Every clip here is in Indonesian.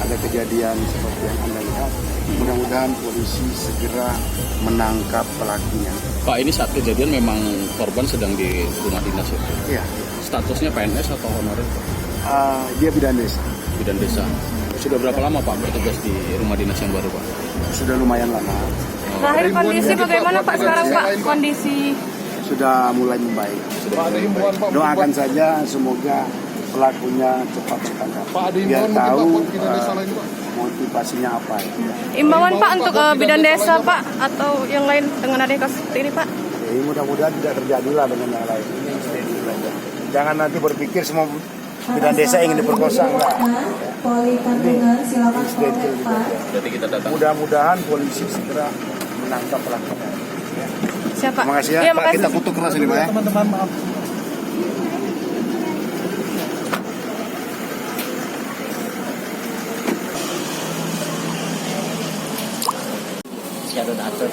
ada kejadian seperti yang Anda lihat. Mudah-mudahan polisi segera menangkap pelakunya. Pak, ini saat kejadian memang korban sedang di rumah dinas ya? Iya. Statusnya PNS atau honorer? Dia bidan desa. Bidan desa. Sudah berapa lama Pak bertugas di rumah dinas yang baru Pak? Sudah lumayan lama. Terakhir kondisi bagaimana Pak sekarang Pak? Kondisi Sudah mulai membaik. Doakan saja semoga pelakunya cepat ditangkap. Biar tahu motivasinya apa. imbauan Pak untuk bidan desa Pak atau yang lain dengan adanya kasus seperti ini Pak? Jadi mudah-mudahan tidak terjadilah dengan yang lain. Jangan nanti berpikir semua bidan desa ingin diperkosa, enggak. Jadi kita datang. Mudah-mudahan polisi segera menangkap pelakunya. Siapa? Terima kasih ya. Iya, Pak, makasih. kita kutuk keras ini Pak ya. Teman-teman, maaf. Secara data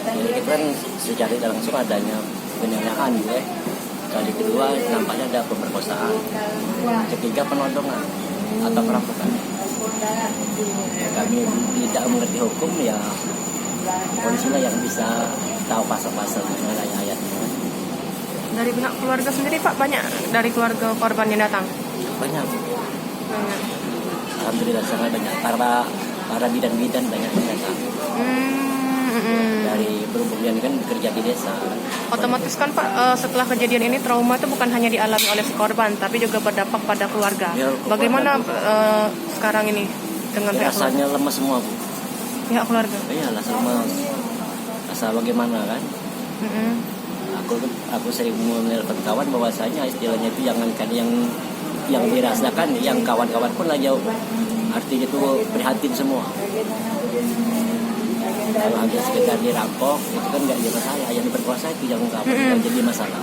jadi kita kan secara tidak langsung adanya penyanaan ya. Kali kedua nampaknya ada pemerkosaan, ketiga penodongan atau perampokan. Ya, kami tidak mengerti hukum ya, polisi lah yang bisa tahu pasal-pasal ayat-ayatnya. Dari pihak keluarga sendiri Pak, banyak dari keluarga korban yang datang? Banyak, Banyak. alhamdulillah sangat banyak. Para bidan-bidan banyak yang datang. Dari berhubung kan bekerja di desa. Otomatis kan Pak, setelah kejadian ini trauma itu bukan hanya dialami oleh si korban, tapi juga berdampak pada keluarga. Ya, Bagaimana sekarang ini dengan pihak keluarga? Rasanya lemas semua Bu. Pihak keluarga? Iyalah lemas. Rasa bagaimana kan? Aku sering menelpon kawan bahwasanya istilahnya itu jangankan yang dirasakan, yang kawan-kawan pun lah jauh. Artinya itu prihatin semua. Kalau hanya sekedar dirampok itu kan nggak jadi masalah. Yang diperkosa itu yang nggak jadi masalah.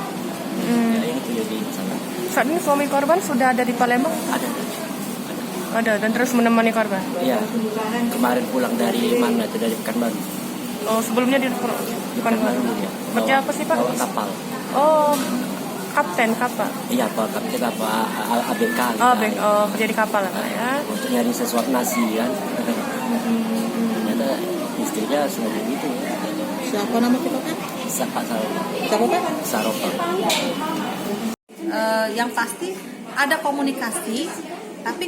Ya itu jadi masalah. Saat ini suami korban sudah ada di Palembang? Ada dan terus menemani korban? Iya. Kemarin pulang dari mana? Itu dari Pekanbaru. Oh, sebelumnya di Pekanbaru. Ya. Kerja apa sih Pak? Bawa kapal. Oh, kapten kapal. Iya, bawa kapten apa ABK. Kerja di kapal lah Pak ya. Untuk nyari sesuatu nasi kan. Ternyata istrinya sudah begitu. Siapa nama kita Pak? Pak Saropa. Siapa Pak? Saropa. Yang pasti ada komunikasi, tapi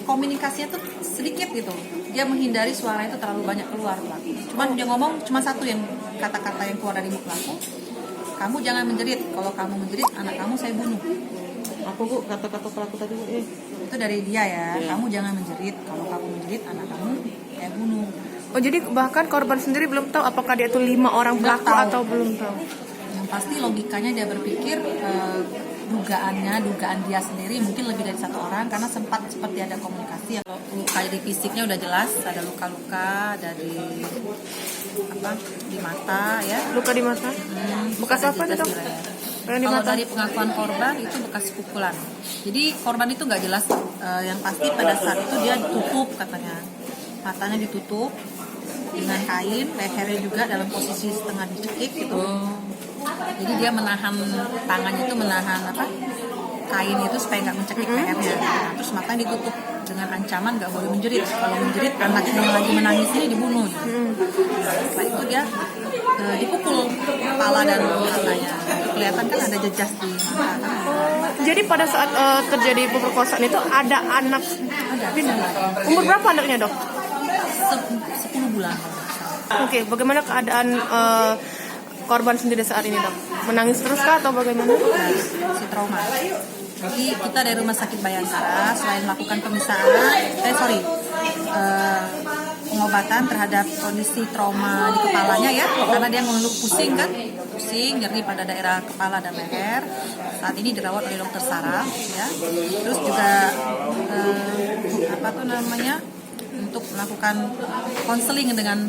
komunikasinya tuh sedikit gitu. Dia menghindari suara itu terlalu banyak keluar pelaku. Cuman dia ngomong cuma satu yang kata-kata yang keluar dari mulut pelaku. Kamu jangan menjerit. Kalau kamu menjerit, anak kamu saya bunuh. Apa Bu kata-kata pelaku tadi Bu? Itu dari dia ya. Kamu jangan menjerit. Kalau kamu menjerit, anak kamu saya bunuh. Oh, jadi bahkan korban sendiri belum tahu apakah dia itu 5 orang Nggak pelaku tahu. atau belum tahu? Yang pasti logikanya dia berpikir dugaan dia sendiri mungkin lebih dari satu orang karena sempat seperti ada komunikasi. Kalau luka di fisiknya udah jelas ada luka-luka dari di mata ya. Luka di mata? Bekas apa itu dok? Yang di Kalau mata? dari pengakuan korban itu bekas pukulan. Jadi korban itu nggak jelas. Yang pasti pada saat itu dia ditutup katanya, matanya ditutup dengan kain, lehernya juga dalam posisi setengah dicekik gitu. Jadi dia menahan tangannya itu menahan kain itu supaya nggak mencekik lehernya. Nah, terus matanya ditutup dengan ancaman nggak boleh menjerit. Kalau menjerit anaknya yang lagi menangis ini dibunuh. Setelah itu dia dipukul kepala dan matanya. Kelihatan kan ada jejas di mata. Jadi pada saat terjadi pemerkosaan itu ada anak? Umur berapa anaknya dok? 10 bulan. Oke, bagaimana keadaan korban sendiri saat ini dok? Menangis terus kah atau bagaimana? Si trauma. Jadi kita dari Rumah Sakit Bayangkara selain melakukan pemeriksaan, pengobatan terhadap kondisi trauma di kepalanya ya, karena dia mengeluh pusing kan, nyeri pada daerah kepala dan leher. Saat ini dirawat oleh dokter saraf ya. Terus juga untuk melakukan konseling dengan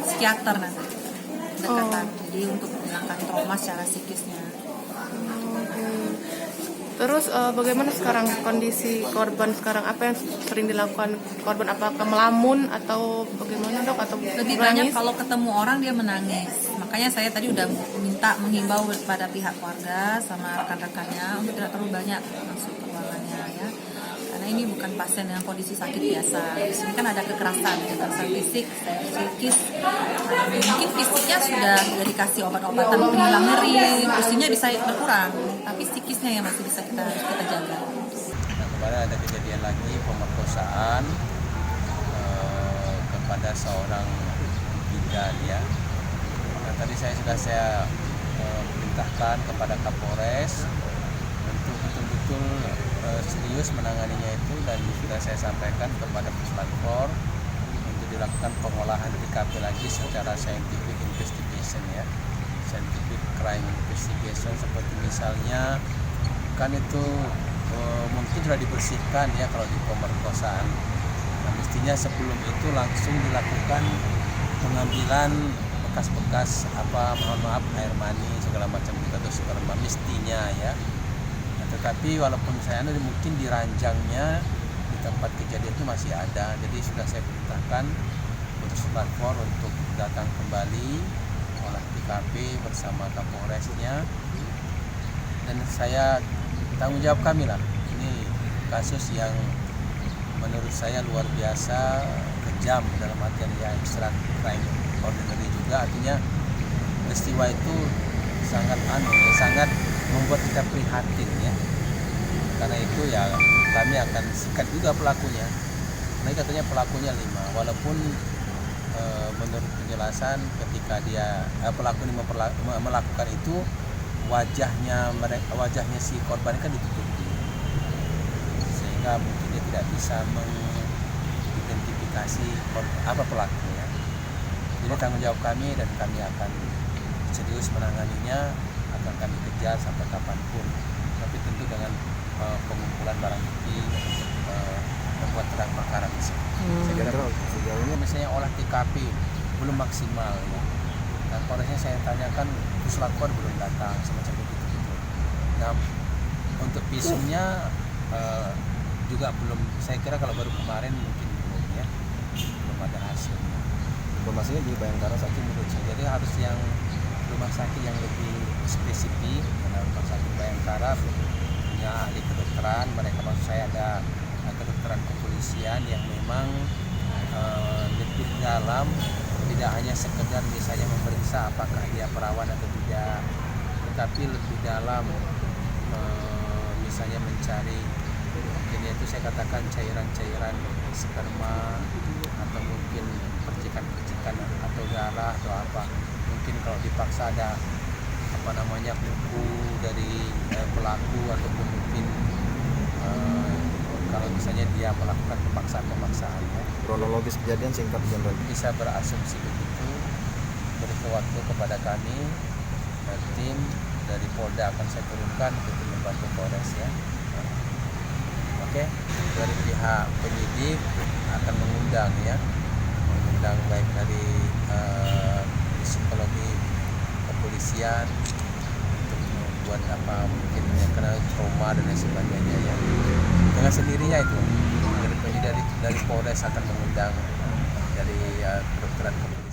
psikiater nanti. Pendekatan. Jadi untuk menghilangkan trauma secara psikisnya. Terus bagaimana sekarang kondisi korban sekarang? Apa yang sering dilakukan korban? Apakah melamun atau bagaimana dok? Atau Lebih banyak kalau ketemu orang dia menangis. Makanya saya tadi udah menghimbau kepada pihak keluarga sama rekan-rekannya untuk tidak terlalu banyak masuk ke ruangannya ya. Karena karena ini bukan pasien dengan kondisi sakit biasa. Di sini kan ada kekerasan fisik, psikis. Mungkin fisiknya sudah dikasih obat-obatan penghilang nyeri, usianya bisa berkurang, tapi psikisnya yang masih bisa kita jaga. Nah, kemarin ada kejadian lagi pemerkosaan kepada seorang bidan ya. Nah, tadi saya perintahkan kepada Kapolres untuk betul-betul serius menanganinya itu, dan sudah saya sampaikan kepada Puslapor untuk dilakukan pengolahan TKP lagi secara scientific investigation ya, scientific crime investigation, seperti misalnya kan itu mungkin sudah dibersihkan ya kalau di pemerkosaan. Nah, mestinya sebelum itu langsung dilakukan pengambilan bekas-bekas mohon maaf air mani segala macam gitu atau sperma mestinya ya. Nah, tetapi walaupun saya mungkin di ranjangnya di tempat kejadian itu masih ada, jadi sudah saya perintahkan untuk Puslapor untuk datang kembali olah TKP bersama Kapolresnya, dan saya tanggung jawab kami lah. Ini kasus yang menurut saya luar biasa kejam dalam artian ya extraordinary juga, artinya peristiwa itu sangat membuat kita prihatin ya. Karena itu ya kami akan sikat juga pelakunya. Nah, katanya pelakunya 5, walaupun menurut penjelasan ketika pelaku ini melakukan itu wajahnya si korban kan ditutup, sehingga mungkin dia tidak bisa mengidentifikasi pelakunya. Jadi tanggung jawab kami, dan kami akan serius menanganinya, akan kami kejar sampai kapanpun, tapi tentu dengan pengumpulan barang bukti membuat terang perkara bisa. Saya kira sejauh ini misalnya olah TKP belum maksimal ya. Nah, Polresnya saya tanyakan, Puslapor belum datang, semacam begitu. Nah, untuk visumnya juga belum, saya kira kalau baru kemarin mungkin belum ya, belum ada hasilnya. Informasinya di Bayangkara satu menurut saya. Jadi harus yang rumah sakit yang lebih spesifik, karena rumah sakit Bayangkara punya ahli kedokteran, mereka maksud saya ada kedokteran kepolisian yang memang lebih dalam, tidak hanya sekedar misalnya memeriksa apakah dia perawan atau tidak, tetapi lebih dalam misalnya mencari mungkin itu saya katakan cairan-cairan sperma, atau mungkin percikan-percikan atau darah atau apa, mungkin kalau dipaksa ada kuku dari pelaku, ataupun mungkin kalau misalnya dia melakukan pemaksaan ya. Kronologis kejadian singkat Jenderal. Bisa berasumsi begitu. Beri waktu kepada kami, tim dari Polda akan saya turunkan untuk membantu Polres ya. Oke, dari pihak penyidik akan mengundang baik dari psikologi kepolisian untuk membuat mungkin yang kena trauma dan lain sebagainya ya. Dengan sendirinya itu dari Polres akan mengundang dari kedokteran kepolisian.